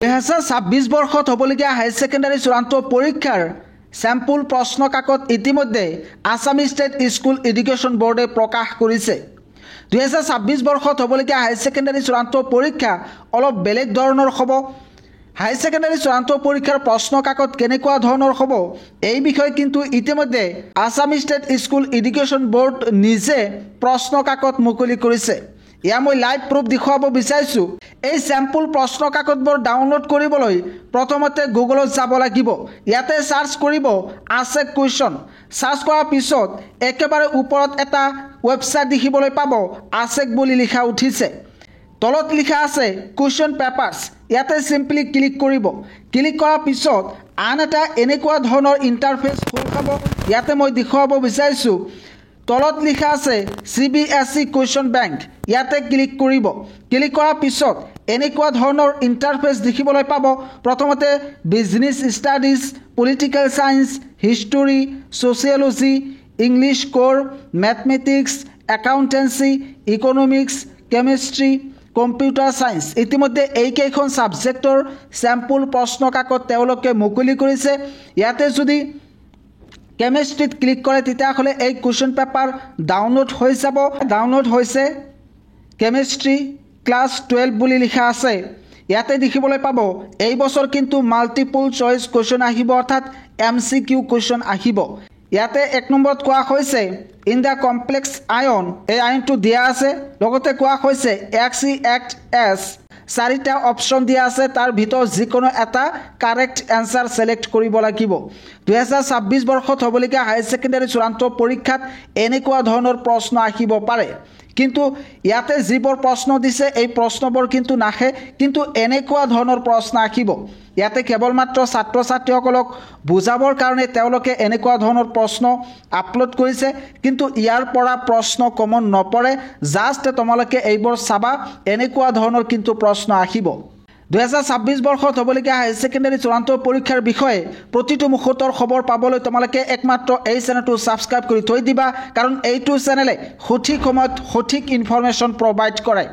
2026 বৰ্ষত হ'বলগীয়া higher secondary চূড়ান্ত পৰীক্ষাৰ চেম্পুল প্ৰশ্ন কাকত ইতিমধ্যে আসামিজ ষ্টেট স্কুল এডুকেশ্যন বোৰ্ডে প্ৰকাশ কৰিছে। 2026 বৰ্ষত হ'বলগীয়া হায়াৰ ছেকেণ্ডাৰী চূড়ান্ত পৰীক্ষা অলপ বেলেগ ধৰণৰ হ'ব। হায়াৰ ছেকেণ্ডাৰী চূড়ান্ত পৰীক্ষাৰ প্ৰশ্ন কাকত কেনেকুৱা ধৰণৰ হ'ব এই বিষয়ে কিন্তু ইতিমধ্যে Assamese state school education board নিজে প্ৰশ্ন কাকত মুকলি কৰিছে। ইয়া মই লাইভ প্ৰুফ দেখুৱাব বিচাৰিছোঁ। এই চেম্পুল প্ৰশ্ন কাকতবোৰ ডাউনলোড কৰিবলৈ প্ৰথমতে গুগলত যাব লাগিব। ইয়াতে সাৰ্চ কৰিব ASEC কুৱেশ্যন। সাৰ্চ কৰাৰ পিছত একেবাৰে ওপৰত এটা ৱেবছাইট দেখিবলৈ পাব ASEC বুলি লিখা উঠিছে। তলত লিখা আছে কুৱেশ্যন পেপাৰ্ছ। ইয়াতে সিম্পলি ক্লিক কৰিব। ক্লিক কৰাৰ পিছত আন এটা এনেকুৱা ধৰণৰ ইণ্টাৰফেচ খোল খাব। ইয়াতে মই দেখুৱাব বিচাৰিছোঁ তলত লিখা আছে CBSE কুৱেশ্যন বেংক। ইয়াতে ক্লিক কৰিব। ক্লিক কৰাৰ পিছত এনেকুৱা ধৰণৰ ইণ্টাৰফেচ দেখিবলৈ পাব। প্ৰথমতে business studies, political science, history, sociology, English core, mathematics, accountancy, economics, chemistry, computer science ইতিমধ্যে এইকেইখন ছাবজেক্টৰ চেম্পুল প্ৰশ্ন কাকত তেওঁলোকে মুকলি কৰিছে। ইয়াতে যদি কেমিষ্ট্ৰিত ক্লিক কৰে তেতিয়াহ'লে এই কুৱেশ্যন পেপাৰ ডাউনলোড হৈ যাব। ডাউনলোড হৈছে কেমিষ্ট্ৰি ক্লাছ 12 বুলি লিখা আছে। ইয়াতে দেখিবলৈ পাব এই বছৰ কিন্তু মাল্টিপল চইচ কুৱেশ্যন আহিব, অৰ্থাৎ MCQ কুৱেশ্যন আহিব। ইয়াতে 1 নম্বৰত কোৱা হৈছে ইন দ্য কমপ্লেক্স আয়ন, এই আয়নটো দিয়া আছে। লগতে কোৱা হৈছে XEX 4টা অপশ্যন দিয়া আছে, তাৰ ভিতৰত যিকোনো এটা কাৰেক্ট এনসাৰ সিলেক্ট কৰিব লাগিব। 2026 বৰ্ষত হ'বলগীয়া হায়াৰ ছেকেণ্ডাৰী চূড়ান্ত পৰীক্ষাত এনেকুৱা ধৰণৰ প্ৰশ্ন আহিব পাৰে। কিন্তু ইয়াতে যিবোৰ প্ৰশ্ন দিছে এই প্ৰশ্নবোৰ কিন্তু নাহে, কিন্তু এনেকুৱা ধৰণৰ প্ৰশ্ন আহিব। ইয়াতে কেৱল মাত্ৰ ছাত্ৰ ছাত্ৰীসকলক বুজাবৰ কাৰণে তেওঁলোকে এনেকুৱা ধৰণৰ প্ৰশ্ন আপলোড কৰিছে, কিন্তু ইয়াৰ পৰা প্ৰশ্ন কমন নপৰে। জাষ্ট তোমালোকে এইবোৰ চাবা, এনেকুৱা ধৰণৰ কিন্তু প্ৰশ্ন আহিব। 2026 বৰ্ষত হ'বলগীয়া হায়াৰ ছেকেণ্ডাৰী চূড়ান্ত পৰীক্ষাৰ বিষয়ে প্ৰতিটো মুহূৰ্তৰ খবৰ পাবলৈ তোমালোকে একমাত্ৰ এই চেনেলটো ছাবস্ক্ৰাইব কৰি থৈ দিবা, কাৰণ এইটো চেনেলে সঠিক সময়ত সঠিক ইনফৰমেশ্যন প্ৰভাইড কৰে।